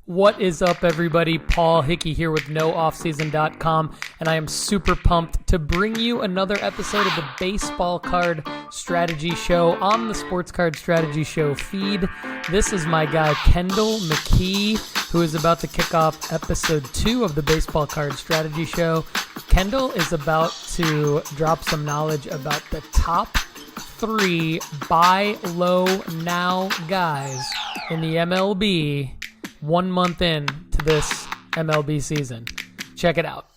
What is up, everybody? Paul Hickey here with NoOffSeason.com, and I am super pumped to bring you another episode of the Baseball Card Strategy Show on the Sports Card Strategy Show feed. This is my guy, Kendall McKee, who is about to kick off episode 2 of the Baseball Card Strategy Show. Kendall is about to drop some knowledge about the top 3 buy low now guys in the MLB 1 month in to this MLB season. Check it out.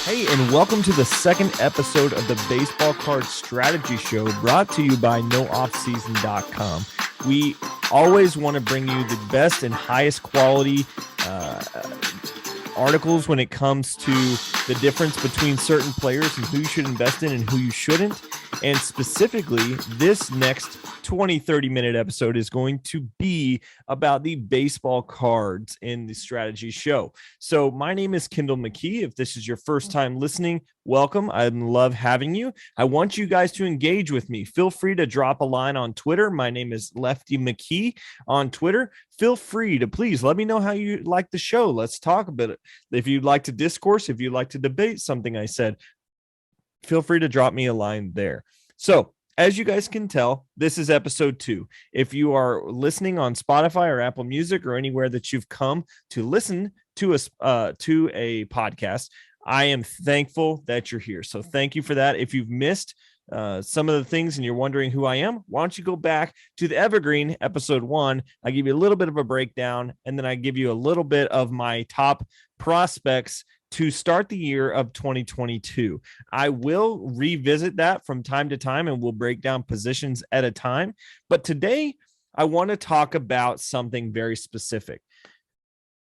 Hey, and welcome to the second episode of the Baseball Card Strategy Show, brought to you by NoOffSeason.com. We always want to bring you the best and highest quality articles when it comes to the difference between certain players and who you should invest in and who you shouldn't. And specifically, this next 20-30 minute episode is going to be about the baseball cards in the strategy show. So my name is Kendall McKee. If this is your first time listening, welcome. I love having you. I want you guys to engage with me. Feel free to drop a line on Twitter. My name is Lefty McKee on Twitter. Feel free to please let me know how you like the show. Let's talk about it. If you'd like to discourse, if you'd like to debate something I said, feel free to drop me a line there. So as you guys can tell, this is episode 2. If you are listening on Spotify or Apple Music or anywhere that you've come to listen to a podcast, I am thankful that you're here. So thank you for that. If you've missed some of the things and you're wondering who I am, why don't you go back to the Evergreen episode 1? I give you a little bit of a breakdown, and then I give you a little bit of my top prospects to start the year of 2022. I will revisit that from time to time, and we'll break down positions at a time. But today, I want to talk about something very specific.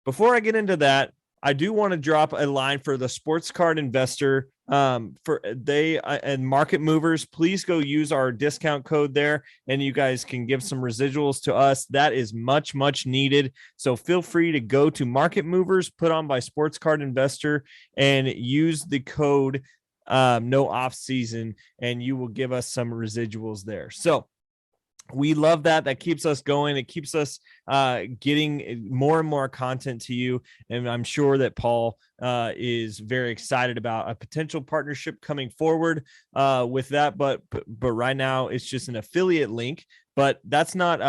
Before I get into that, I do want to drop a line for the sports card investor. And market movers, please go use our discount code there, and you guys can give some residuals to us. That is much needed. So feel free to go to market movers put on by Sports Card Investor and use the code no off season, and you will give us some residuals there. So we love that. That keeps us going. It keeps us getting more and more content to you. And I'm sure that Paul is very excited about a potential partnership coming forward with that. But right now it's just an affiliate link. But that's not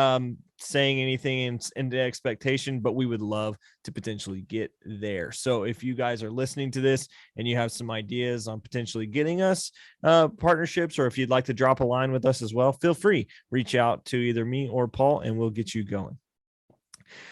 saying anything in the expectation, but we would love to potentially get there. So if you guys are listening to this and you have some ideas on potentially getting us partnerships, or if you'd like to drop a line with us as well, feel free, reach out to either me or Paul and we'll get you going.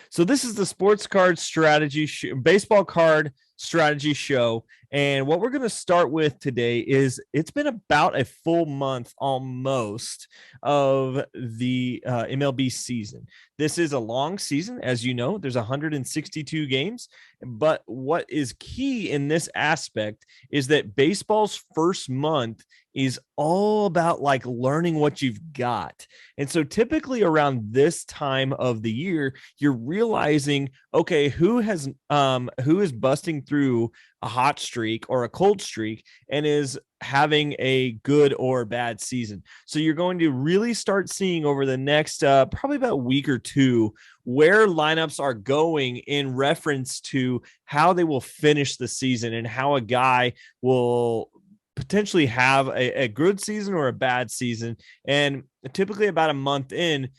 So this is the sports card strategy baseball card strategy show. And what we're going to start with today is it's been about a full month almost of the MLB season. This is a long season. As you know, there's 162 games. But what is key in this aspect is that baseball's first month is all about like learning what you've got. And so typically around this time of the year, you're realizing, okay, who is busting through a hot streak or a cold streak and is having a good or bad season. So you're going to really start seeing over the next probably about a week or two where lineups are going in reference to how they will finish the season and how a guy will potentially have a good season or a bad season. And typically about a month in,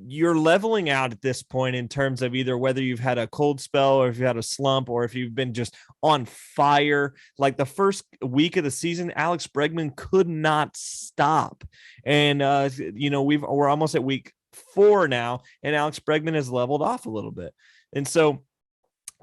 you're leveling out at this point in terms of either whether you've had a cold spell or if you had a slump or if you've been just on fire. Like the first week of the season, Alex Bregman could not stop. And, we're almost at week 4 now, and Alex Bregman has leveled off a little bit. And so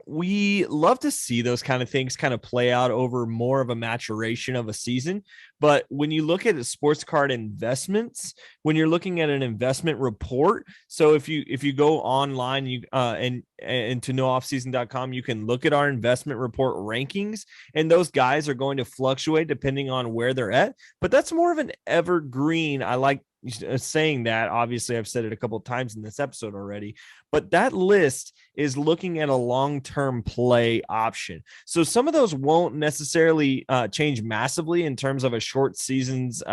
we love to see those kind of things kind of play out over more of a maturation of a season. But when you look at sports card investments, when you're looking at an investment report, so if you go online and to nooffseason.com, you can look at our investment report rankings, and those guys are going to fluctuate depending on where they're at. But that's more of an evergreen. I like saying that. Obviously, I've said it a couple of times in this episode already, but that list is looking at a long-term play option. So some of those won't necessarily change massively in terms of a short season's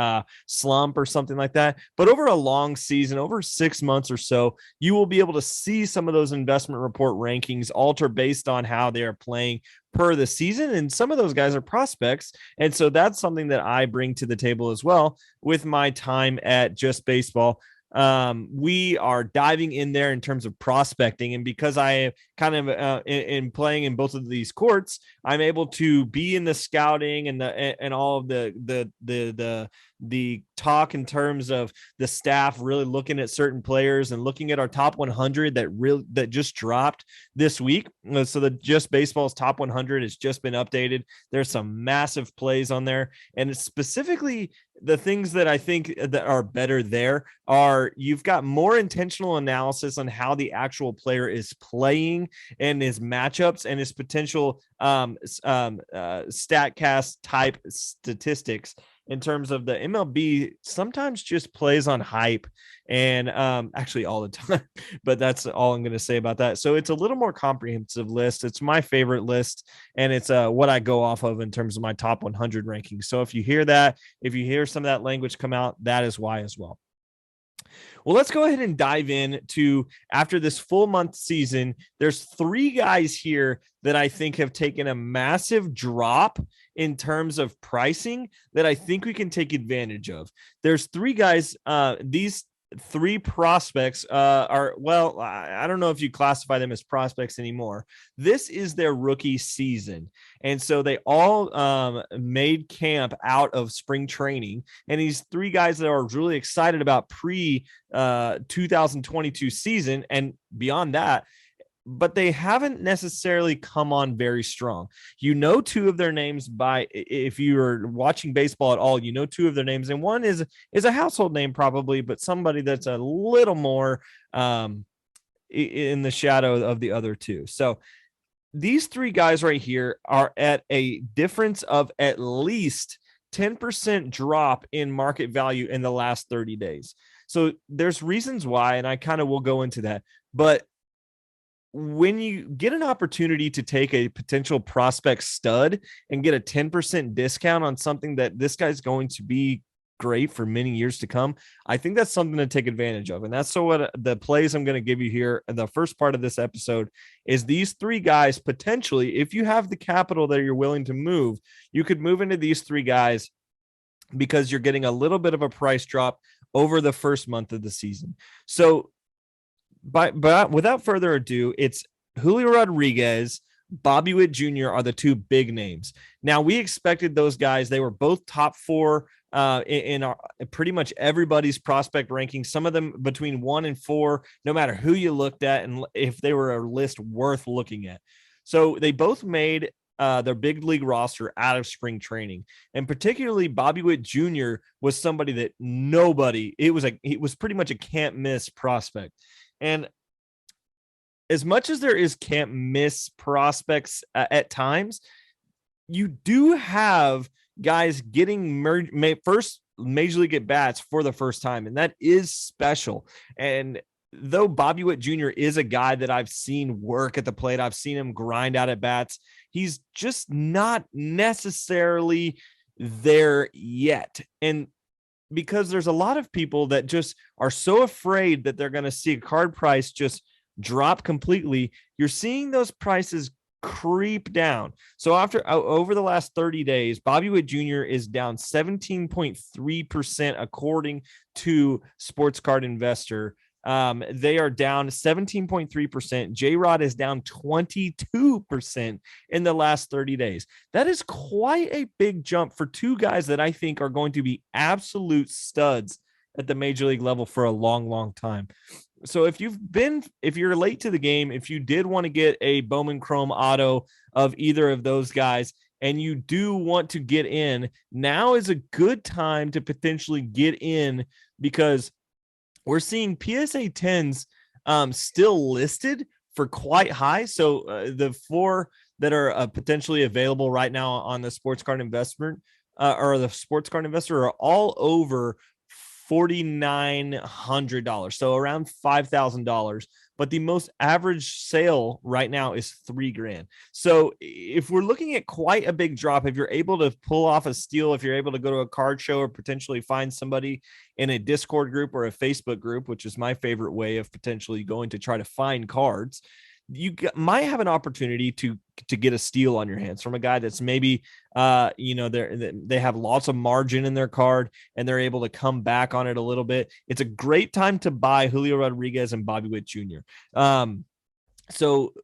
slump or something like that. But over a long season, over 6 months or so, you will be able to see some of those investment report rankings alter based on how they are playing per the season. And some of those guys are prospects. And so that's something that I bring to the table as well with my time at Just Baseball. We are diving in there in terms of prospecting, and because I kind of in playing in both of these courts, I'm able to be in the scouting and all of the talk in terms of the staff really looking at certain players and looking at our top 100 that just dropped this week. So the Just Baseball's top 100 has just been updated. There's some massive plays on there, and it's specifically the things that I think that are better there are you've got more intentional analysis on how the actual player is playing and his matchups and his potential StatCast type statistics. In terms of the MLB, sometimes just plays on hype, and actually all the time, but that's all I'm going to say about that. So it's a little more comprehensive list. It's my favorite list, and it's what I go off of in terms of my top 100 rankings. So if you hear that, if you hear some of that language come out, that is why as well. Well, let's go ahead and dive in to after this full month season. There's 3 guys here that I think have taken a massive drop in terms of pricing that I think we can take advantage of. There's 3 guys. These 3 prospects are, well, I don't know if you classify them as prospects anymore. This is their rookie season. And so they all made camp out of spring training. And these 3 guys that are really excited about pre 2022 season and beyond that, but they haven't necessarily come on very strong. 2 of their names by, if you're watching baseball at all, 2 of their names, and one is a household name probably, but somebody that's a little more in the shadow of the other 2. So these 3 guys right here are at a difference of at least 10% drop in market value in the last 30 days. So there's reasons why, and I kind of will go into that, but when you get an opportunity to take a potential prospect stud and get a 10% discount on something that this guy's going to be great for many years to come, I think that's something to take advantage of. And that's so what the plays I'm going to give you here in the first part of this episode is these 3 guys. Potentially, if you have the capital that you're willing to move, you could move into these 3 guys because you're getting a little bit of a price drop over the first month of the season. So but without further ado, it's Julio Rodriguez, Bobby Witt Jr. are the 2 big names. Now, we expected those guys. They were both top 4 in our, pretty much everybody's prospect ranking, some of them between 1 and 4, no matter who you looked at and if they were a list worth looking at. So they both made their big league roster out of spring training. And particularly Bobby Witt Jr. was somebody that it was pretty much a can't miss prospect. And as much as there is can't miss prospects at times, you do have guys getting first major league at bats for the first time, and that is special. And though Bobby Witt Jr. is a guy that I've seen work at the plate, I've seen him grind out at bats, he's just not necessarily there yet. And because there's a lot of people that just are so afraid that they're going to see a card price just drop completely, you're seeing those prices creep down. So over the last 30 days, Bobby Witt Jr. is down 17.3% according to Sports Card Investor. They are down 17.3%. J-Rod is down 22% in the last 30 days. That is quite a big jump for 2 guys that I think are going to be absolute studs at the major league level for a long, long time. So if you're late to the game, if you did want to get a Bowman Chrome auto of either of those guys, and you do want to get in, now is a good time to potentially get in because we're seeing PSA 10s still listed for quite high. So the 4 that are potentially available right now on the Sports Card Investment or the Sports Card Investor are all over $4,900, so around $5,000. But the most average sale right now is $3,000. So if we're looking at quite a big drop, if you're able to pull off a steal, if you're able to go to a card show or potentially find somebody in a Discord group or a Facebook group, which is my favorite way of potentially going to try to find cards, might have an opportunity to get a steal on your hands from a guy that's maybe they have lots of margin in their card and they're able to come back on it a little bit. It's a great time to buy Julio Rodriguez and Bobby Witt Jr. So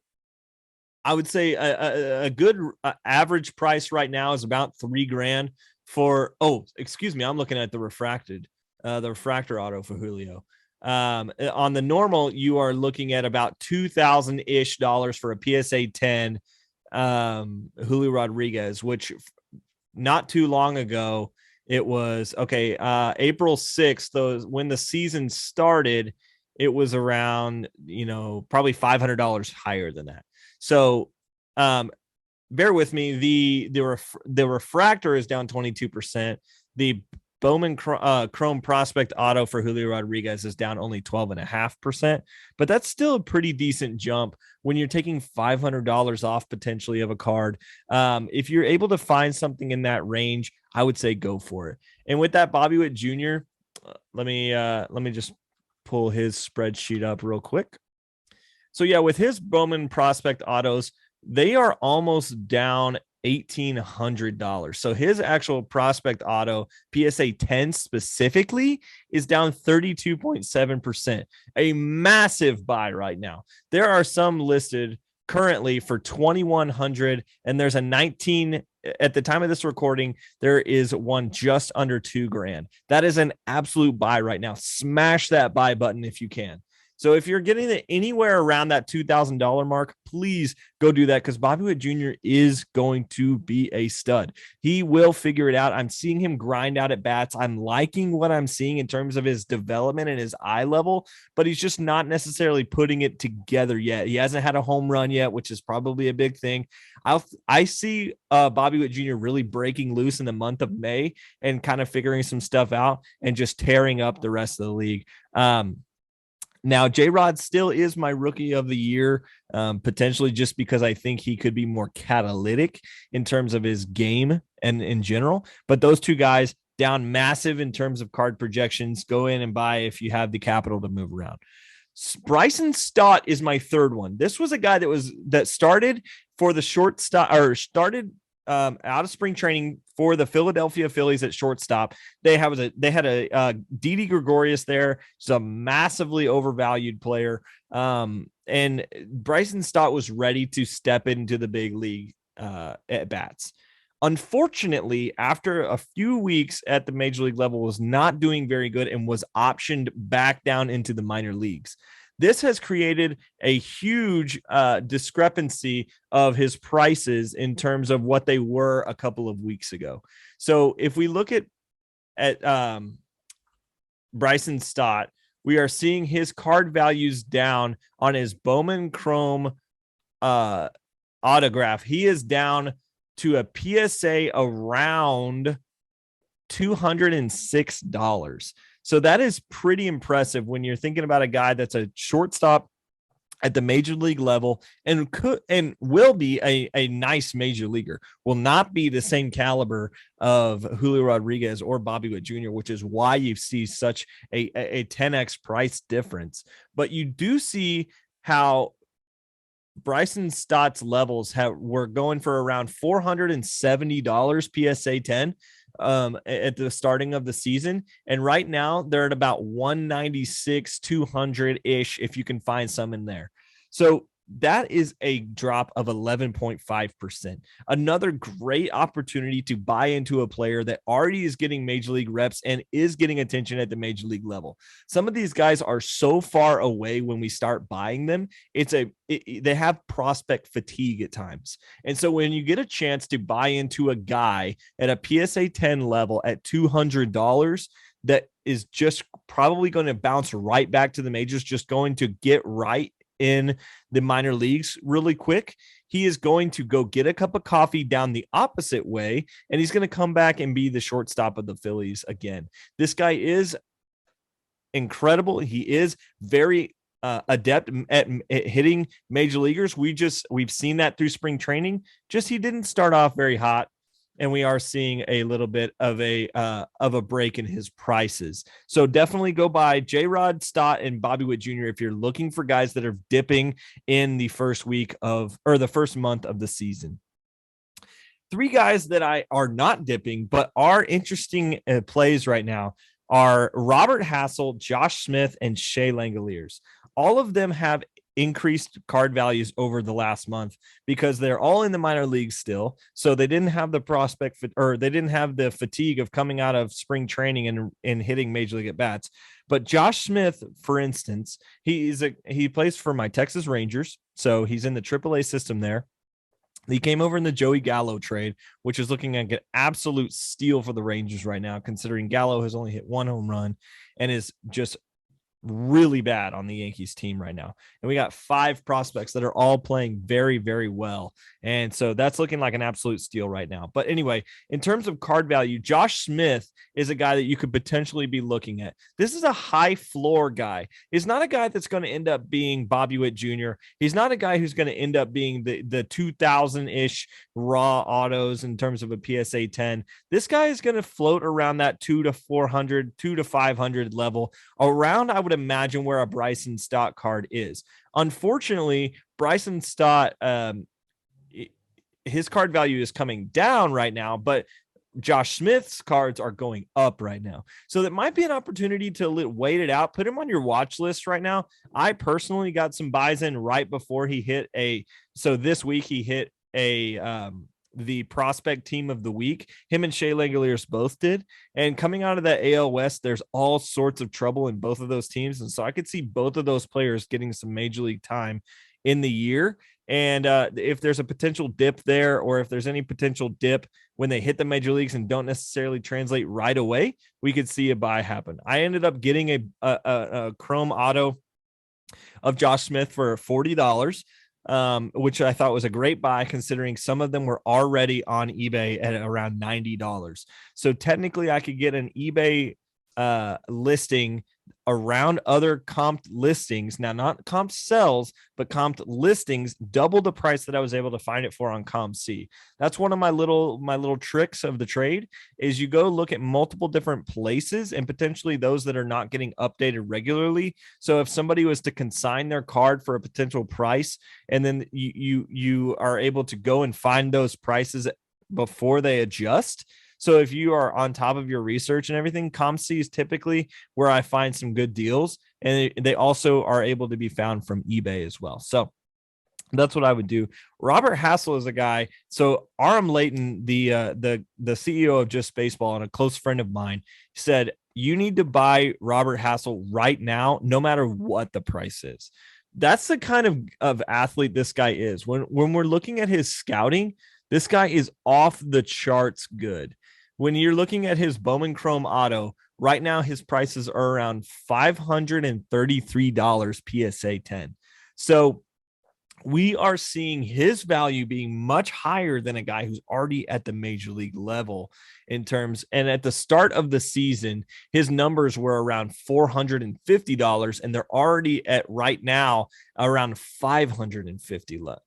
I would say a good average price right now is about $3,000 for, I'm looking at the refractor auto for Julio. On the normal, you are looking at about $2,000-ish for a PSA 10 Julio Rodriguez, which not too long ago it was April 6th, when the season started, it was around, probably $500 higher than that. So bear with me. The refractor is down 22%. The Bowman Chrome Prospect Auto for Julio Rodriguez is down only 12.5%, but that's still a pretty decent jump when you're taking $500 off potentially of a card. If you're able to find something in that range, I would say go for it. And with that Bobby Witt Jr., let me just pull his spreadsheet up real quick. So yeah, with his Bowman Prospect Autos, they are almost down $1,800. So his actual prospect auto PSA 10 specifically is down 32.7%, a massive buy right now. There are some listed currently for $2,100, and there's a 19 at the time of this recording. There is one just under $2,000. That is an absolute buy right now. Smash that buy button if you can. So if you're getting it anywhere around that $2,000 mark, please go do that, because Bobby Witt Jr. is going to be a stud. He will figure it out. I'm seeing him grind out at bats. I'm liking what I'm seeing in terms of his development and his eye level, but he's just not necessarily putting it together yet. He hasn't had a home run yet, which is probably a big thing. I see Bobby Witt Jr. really breaking loose in the month of May and kind of figuring some stuff out and just tearing up the rest of the league. Now, J-Rod still is my rookie of the year, potentially just because I think he could be more catalytic in terms of his game and in general. But those two guys down massive in terms of card projections. Go in and buy if you have the capital to move around. Bryson Stott is my third one. This was a guy that started for the shortstop, or started out of spring training for the Philadelphia Phillies at shortstop. They had a Didi Gregorius there. He's a massively overvalued player. And Bryson Stott was ready to step into the big league at bats. Unfortunately, after a few weeks at the major league level, was not doing very good and was optioned back down into the minor leagues. This has created a huge discrepancy of his prices in terms of what they were a couple of weeks ago. So if we look at Bryson Stott, we are seeing his card values down on his Bowman Chrome autograph. He is down to a PSA around $206. So that is pretty impressive when you're thinking about a guy that's a shortstop at the major league level and will be a nice major leaguer. Will not be the same caliber of Julio Rodriguez or Bobby Witt Jr., which is why you see such a 10x price difference. But you do see how Bryson Stott's levels were going for around $470 PSA 10 at the starting of the season, and right now they're at about 196, 200 ish if you can find some in there. So that is a drop of 11.5%. Another great opportunity to buy into a player that already is getting major league reps and is getting attention at the major league level. Some of these guys are so far away when we start buying them. They have prospect fatigue at times. And so when you get a chance to buy into a guy at a PSA 10 level at $200, that is just probably going to bounce right back to the majors, just going to get right in the minor leagues really quick. He is going to go get a cup of coffee down the opposite way, and he's going to come back and be the shortstop of the Phillies again. This guy is incredible. He is very adept at hitting major leaguers. We've seen that through spring training. Just he didn't start off very hot, and we are seeing a little bit of a break in his prices. So definitely go buy J-Rod, Stott, and Bobby Witt Jr. if you're looking for guys that are dipping in the first month of the season. Three guys that are not dipping but are interesting plays right now are Robert Hassell, Josh Smith, and Shea Langoliers. All of them have increased card values over the last month because they're all in the minor leagues still. So they didn't have the they didn't have the fatigue of coming out of spring training and hitting major league at bats. But Josh Smith, for instance, he plays for my Texas Rangers. So he's in the AAA system there. He came over in the Joey Gallo trade, which is looking like an absolute steal for the Rangers right now, considering Gallo has only hit 1 home run and is just really bad on the Yankees team right now. And we got 5 prospects that are all playing very, very well. And so that's looking like an absolute steal right now. But anyway, in terms of card value, Josh Smith is a guy that you could potentially be looking at. This is a high floor guy. He's not a guy that's going to end up being Bobby Witt Jr. He's not a guy who's going to end up being the 2000-ish raw autos in terms of a PSA 10. This guy is going to float around that 2 to 400, 2 to 500 level, around, I would imagine, where a Bryson Stott card is. Unfortunately, Bryson Stott, his card value is coming down right now, but Josh Smith's cards are going up right now. So that might be an opportunity to wait it out, put him on your watch list right now. I personally got some buys in right before he hit so this week he hit the prospect team of the week. Him and Shea Langoliers both did. And coming out of that AL West, there's all sorts of trouble in both of those teams. And so I could see both of those players getting some major league time in the year. And if there's a potential dip there, or if there's any potential dip when they hit the major leagues and don't necessarily translate right away, we could see a buy happen. I ended up getting a chrome auto of Josh Smith for $40. Which I thought was a great buy, considering some of them were already on eBay at around $90. So technically I could get an eBay listing around other comped listings. Now, not comp sells, but comped listings, double the price that I was able to find it for on ComC. That's one of my little tricks of the trade, is you go look at multiple different places and potentially those that are not getting updated regularly. So if somebody was to consign their card for a potential price, and then you are able to go and find those prices before they adjust. So if you are on top of your research and everything, ComC is typically where I find some good deals, and they also are able to be found from eBay as well. So that's what I would do. Robert Hassell is a guy. So Aram Layton, the CEO of Just Baseball and a close friend of mine, said, you need to buy Robert Hassell right now, no matter what the price is. That's the kind of athlete this guy is. When we're looking at his scouting, this guy is off the charts good. When you're looking at his Bowman Chrome Auto, right now his prices are around $533 PSA 10. So we are seeing his value being much higher than a guy who's already at the major league level in terms. And at the start of the season, his numbers were around $450, and they're already at right now around $550.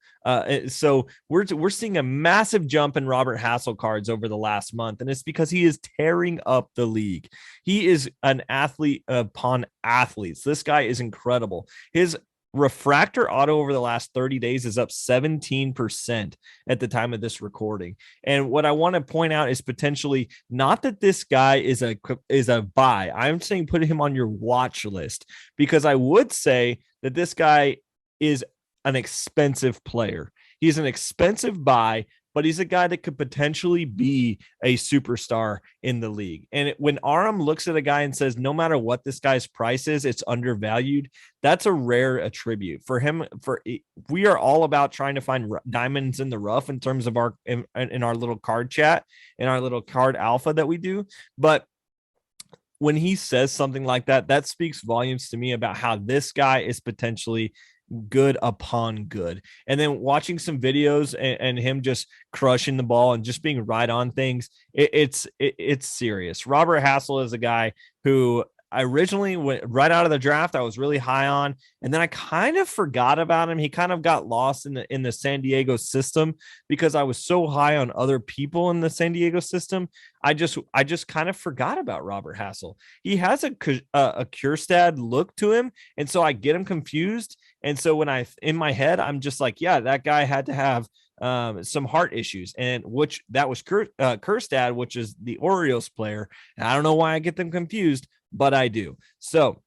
So we're seeing a massive jump in Robert Hassell cards over the last month, and it's because he is tearing up the league. He is an athlete upon athletes. This guy is incredible. His refractor auto over the last 30 days is up 17% at the time of this recording. And what I want to point out is potentially not that this guy is a buy. I'm saying put him on your watch list, because I would say that this guy is an expensive player. He's an expensive buy, but he's a guy that could potentially be a superstar in the league. And when Aram looks at a guy and says, no matter what this guy's price is, it's undervalued, that's a rare attribute for him. We are all about trying to find diamonds in the rough in terms of in our little card chat, in our little card alpha that we do. But when he says something like that, that speaks volumes to me about how this guy is potentially good upon good. And then watching some videos and him just crushing the ball and just being right on things, it's serious. Robert Hassell is a guy who I originally went right out of the draft. I was really high on, and then I kind of forgot about him. He kind of got lost in the San Diego system because I was so high on other people in the San Diego system. I just kind of forgot about Robert Hassell. He has a Kjærstad look to him, and so I get him confused. And so when in my head, I'm just like, yeah, that guy had to have some heart issues, and which that was Kjærstad, which is the Orioles player. And I don't know why I get them confused, but I do. So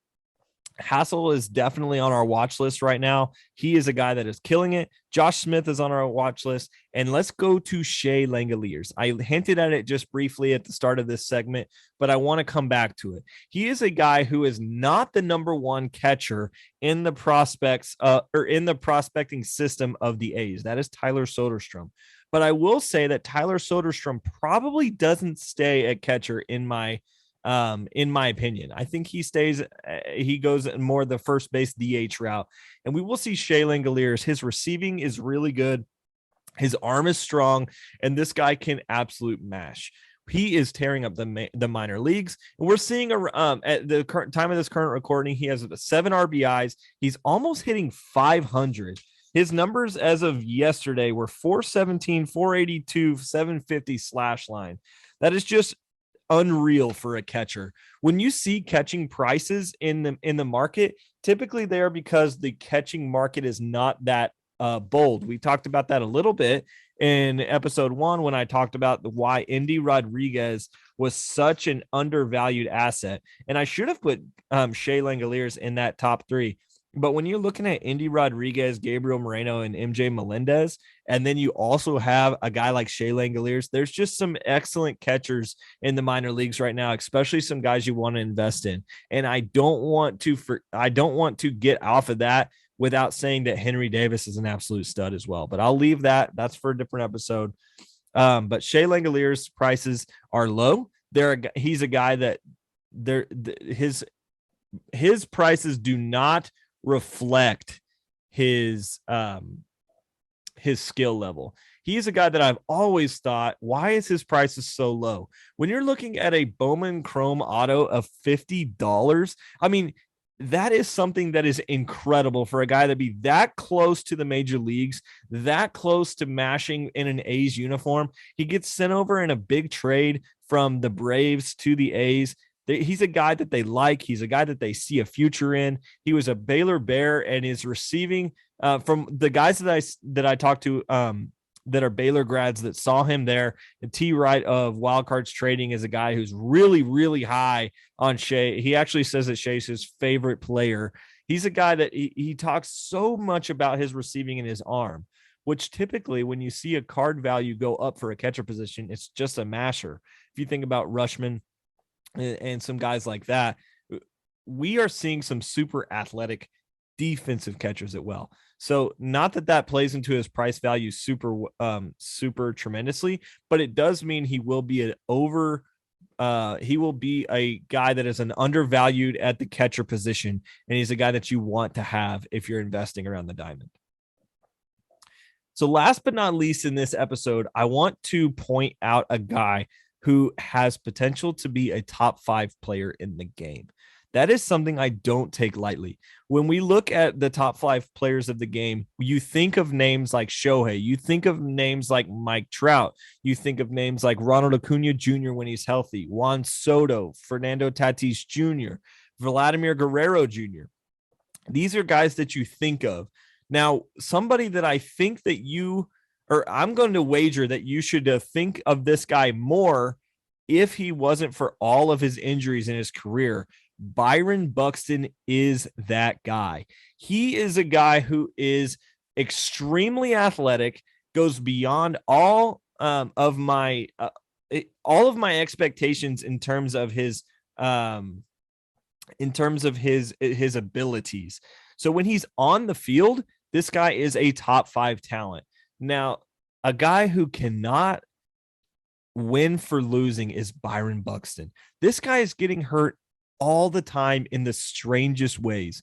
Hassell is definitely on our watch list right now. He is a guy that is killing it. Josh Smith is on our watch list. And let's go to Shea Langoliers. I hinted at it just briefly at the start of this segment, but I want to come back to it. He is a guy who is not the number one catcher in the prospects or in the prospecting system of the A's. That is Tyler Soderstrom. But I will say that Tyler Soderstrom probably doesn't stay at catcher in my opinion. I think he goes more the first base DH route, and we will see Shea Langoliers. His receiving is really good. His arm is strong, and this guy can absolute mash. He is tearing up the minor leagues, and we're seeing at the current time of this current recording, he has 7 RBIs. He's almost hitting 500. His numbers as of yesterday were 417, 482, 750 slash line. That is just unreal for a catcher. When you see catching prices in the market, typically they are because the catching market is not that bold. We talked about that a little bit in episode 1 when I talked about why Indy Rodriguez was such an undervalued asset, and I should have put Shea Langoliers in that top 3. But when you're looking at Indy Rodriguez, Gabriel Moreno, and MJ Melendez, and then you also have a guy like Shea Langoliers, there's just some excellent catchers in the minor leagues right now, especially some guys you want to invest in. And I don't want to get off of that without saying that Henry Davis is an absolute stud as well. But I'll leave that. That's for a different episode. But Shea Langoliers' prices are low. He's a guy that his prices do not reflect his skill level. He is a guy that I've always thought, why is his prices so low? When you're looking at a Bowman Chrome auto of $50, I mean, that is something that is incredible for a guy to be that close to the major leagues, that close to mashing in an A's uniform. He gets sent over in a big trade from the Braves to the A's. He's a guy that they like. He's a guy that they see a future in. He was a Baylor Bear, and is receiving from the guys that I talked to that are Baylor grads that saw him there. And T. Wright of Wildcards Trading is a guy who's really, really high on Shea. He actually says that Shea's his favorite player. He's a guy that he talks so much about his receiving and his arm, which typically when you see a card value go up for a catcher position, it's just a masher. If you think about Rushman and some guys like that, we are seeing some super athletic defensive catchers as well. So not that plays into his price value super tremendously, but it does mean he will be a guy that is an undervalued at the catcher position, and he's a guy that you want to have if you're investing around the diamond. So last but not least in this episode, I want to point out a guy who has potential to be a top 5 player in the game. That is something I don't take lightly. When we look at the top 5 players of the game, you think of names like Shohei, you think of names like Mike Trout, you think of names like Ronald Acuna Jr. when he's healthy, Juan Soto, Fernando Tatis Jr., Vladimir Guerrero Jr. These are guys that you think of. Now, somebody that I think that I'm going to wager that you should think of this guy more if he wasn't for all of his injuries in his career. Byron Buxton is that guy. He is a guy who is extremely athletic, goes beyond all of my expectations in terms of his abilities. So when he's on the field, this guy is a top 5 talent. Now, a guy who cannot win for losing is Byron Buxton. This guy is getting hurt all the time in the strangest ways.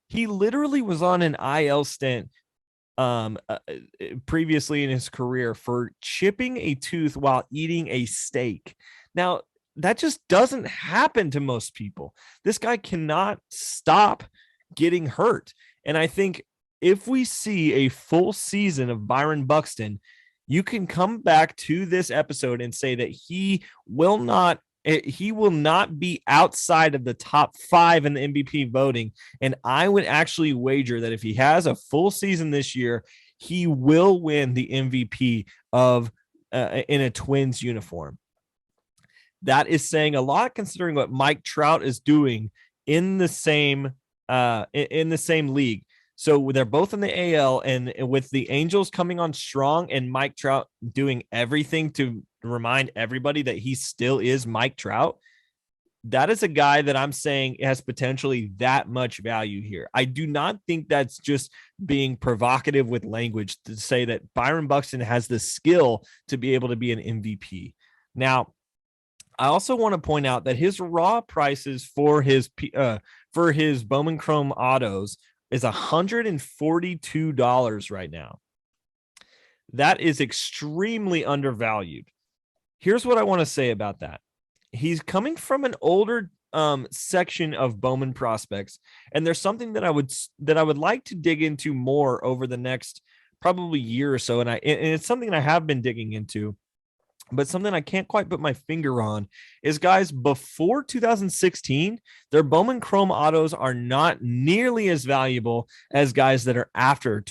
He literally was on an IL stint previously in his career for chipping a tooth while eating a steak. Now, that just doesn't happen to most people. This guy cannot stop getting hurt. And I think if we see a full season of Byron Buxton, you can come back to this episode and say that he will not be outside of the top 5 in the MVP voting. And I would actually wager that if he has a full season this year, he will win the MVP of in a Twins uniform. That is saying a lot, considering what Mike Trout is doing in the same league. So they're both in the AL, and with the Angels coming on strong and Mike Trout doing everything to remind everybody that he still is Mike Trout, that is a guy that I'm saying has potentially that much value here. I do not think that's just being provocative with language to say that Byron Buxton has the skill to be able to be an MVP. Now, I also want to point out that his raw prices for his Bowman Chrome autos is $142 right now. That is extremely undervalued. Here's what I want to say about that. He's coming from an older section of Bowman prospects, and there's something that I would like to dig into more over the next probably year or so, and it's something I have been digging into. But something I can't quite put my finger on is guys before 2016, their Bowman Chrome autos are not nearly as valuable as guys that are after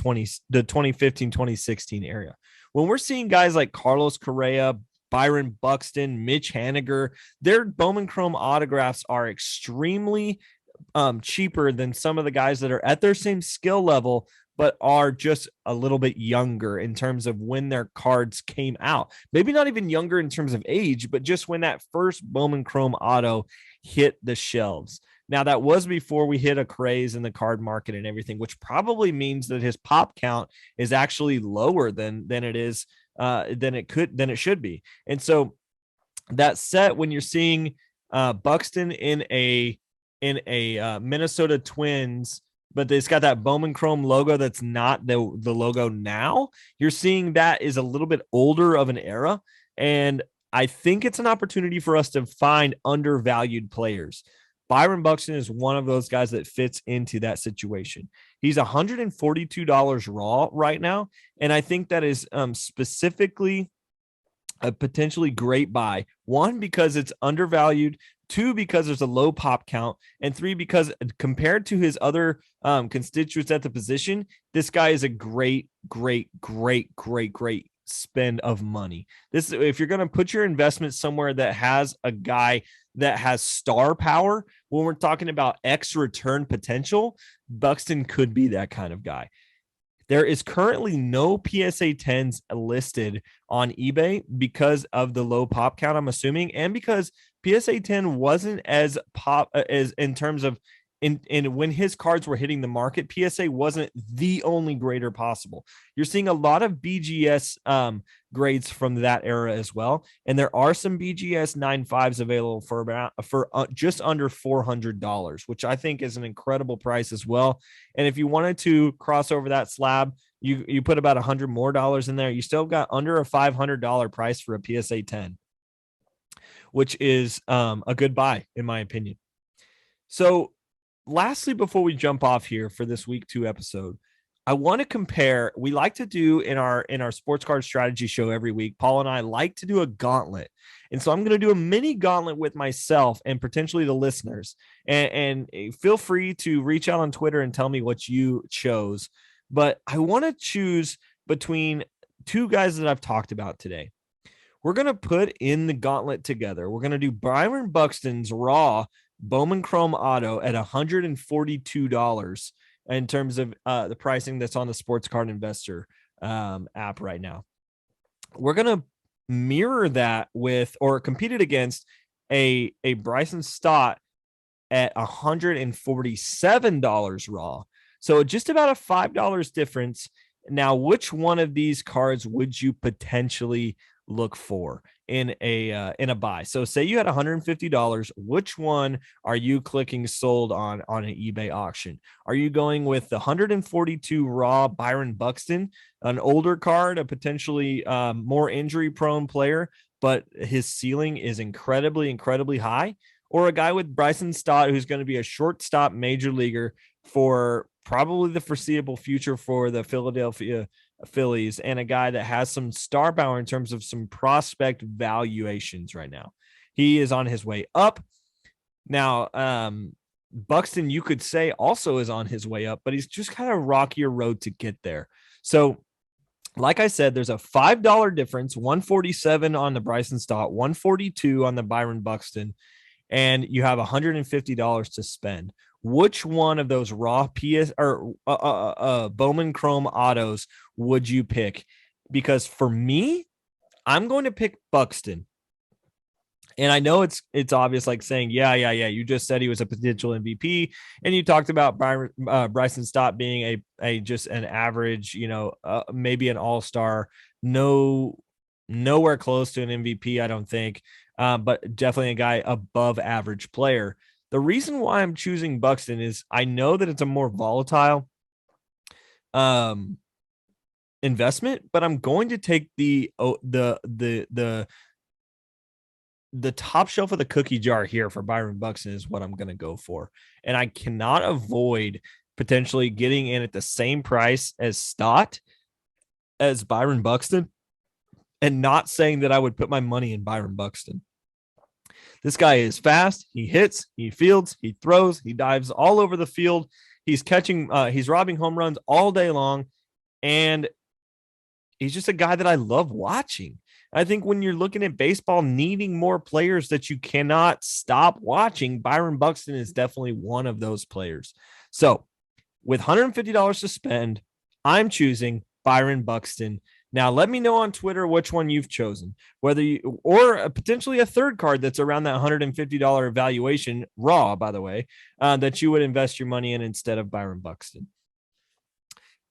the 2015, 2016 area. When we're seeing guys like Carlos Correa, Byron Buxton, Mitch Haniger, their Bowman Chrome autographs are extremely cheaper than some of the guys that are at their same skill level, but are just a little bit younger in terms of when their cards came out. Maybe not even younger in terms of age, but just when that first Bowman Chrome auto hit the shelves. Now, that was before we hit a craze in the card market and everything, which probably means that his pop count is actually lower than it should be. And so that set, when you're seeing Buxton in a Minnesota Twins, but it's got that Bowman Chrome logo that's not the logo now, you're seeing that is a little bit older of an era. And I think it's an opportunity for us to find undervalued players. Byron Buxton is one of those guys that fits into that situation. He's $142 raw right now, and I think that is specifically a potentially great buy. 1, because it's undervalued. 2, because there's a low pop count. And 3, because compared to his other constituents at the position, this guy is a great spend of money. This, if you're going to put your investment somewhere that has a guy that has star power, when we're talking about X return potential, Buxton could be that kind of guy. There is currently no PSA 10s listed on eBay because of the low pop count, I'm assuming, and because PSA 10 wasn't as pop as in terms of in when his cards were hitting the market, PSA wasn't the only grader possible. You're seeing a lot of BGS grades from that era as well, and there are some BGS 9.5s available for just under $400, which I think is an incredible price as well. And if you wanted to cross over that slab, you put about $100 more in there, you still got under a $500 price for a PSA 10, which is a good buy in my opinion. So lastly, before we jump off here for this week 2 episode, I want to compare. We like to do in our sports card strategy show every week, Paul and I like to do a gauntlet. And so I'm going to do a mini gauntlet with myself and potentially the listeners. And feel free to reach out on Twitter and tell me what you chose. But I want to choose between 2 guys that I've talked about today. We're going to put in the gauntlet together. We're going to do Byron Buxton's raw Bowman Chrome auto at $142 in terms of the pricing that's on the Sports Card Investor app right now. We're going to mirror that with, or compete it against, a Bryson Stott at $147 raw. So just about a $5 difference. Now, which one of these cards would you potentially look for in a buy? So say you had $150, which one are you clicking sold on an eBay auction? Are you going with the 142 raw Byron Buxton, an older card, a potentially more injury prone player, but his ceiling is incredibly, incredibly high, or a guy with Bryson Stott, who's going to be a shortstop major leaguer for probably the foreseeable future for the Philadelphia Phillies, and a guy that has some star power in terms of some prospect valuations right now. He is on his way up. Now, Buxton, you could say, also is on his way up, but he's just kind of rockier road to get there. So, like I said, there's a $5 difference, 147 on the Bryson Stott, 142 on the Byron Buxton, and you have $150 to spend. Which one of those raw PS or Bowman Chrome autos would you pick? Because for me, I'm going to pick Buxton. And I know it's obvious, like saying, yeah. You just said he was a potential MVP, and you talked about Bryson Stott being a just an average, maybe an all-star, nowhere close to an MVP, I don't think, but definitely a guy above average player. The reason why I'm choosing Buxton is I know that it's a more volatile investment, but I'm going to take the top shelf of the cookie jar here for Byron Buxton is what I'm going to go for. And I cannot avoid potentially getting in at the same price as Stott, as Byron Buxton, and not saying that I would put my money in Byron Buxton. This guy is fast. He hits, he fields, he throws, he dives all over the field. He's catching, he's robbing home runs all day long. And he's just a guy that I love watching. I think when you're looking at baseball needing more players that you cannot stop watching, Byron Buxton is definitely one of those players. So with $150 to spend, I'm choosing Byron Buxton. Now, let me know on Twitter which one you've chosen, whether you, or potentially a third card that's around that $150 valuation, raw, by the way, that you would invest your money in instead of Byron Buxton.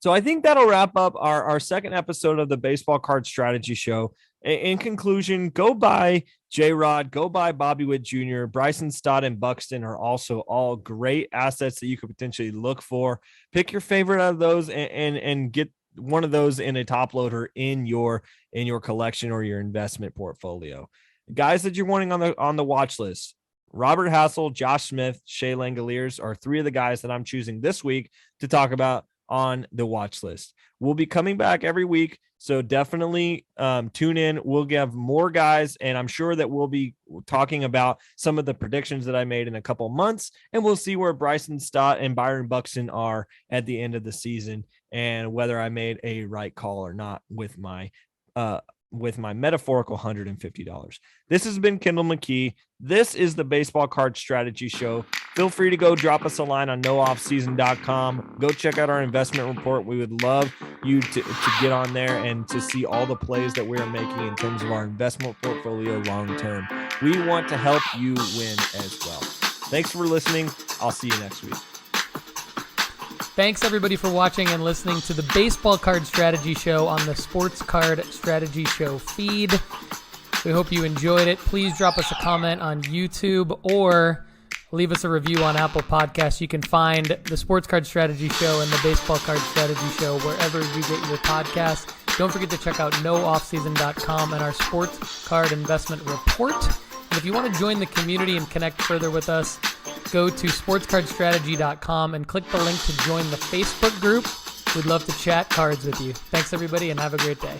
So I think that'll wrap up our second episode of the Baseball Card Strategy Show. In conclusion, go buy J-Rod, go buy Bobby Witt Jr., Bryson Stott, and Buxton are also all great assets that you could potentially look for. Pick your favorite out of those and get one of those in a top loader in your collection or your investment portfolio. Guys that you're wanting on the watch list: Robert Hassell, Josh Smith, Shea Langoliers are three of the guys that I'm choosing this week to talk about on the watch list. We'll be coming back every week, so definitely tune in. We'll give more guys, and I'm sure that we'll be talking about some of the predictions that I made in a couple months, and we'll see where Bryson Stott and Byron Buxton are at the end of the season and whether I made a right call or not with my metaphorical $150. This has been Kendall McKee. This is the Baseball Card Strategy Show. Feel free to go drop us a line on nooffseason.com. Go check out our investment report. We would love you to get on there and to see all the plays that we are making in terms of our investment portfolio long term. We want to help you win as well. Thanks for listening. I'll see you next week. Thanks, everybody, for watching and listening to the Baseball Card Strategy Show on the Sports Card Strategy Show feed. We hope you enjoyed it. Please drop us a comment on YouTube or leave us a review on Apple Podcasts. You can find the Sports Card Strategy Show and the Baseball Card Strategy Show wherever you get your podcasts. Don't forget to check out nooffseason.com and our Sports Card Investment Report. And if you want to join the community and connect further with us, go to sportscardstrategy.com and click the link to join the Facebook group. We'd love to chat cards with you. Thanks, everybody, and have a great day.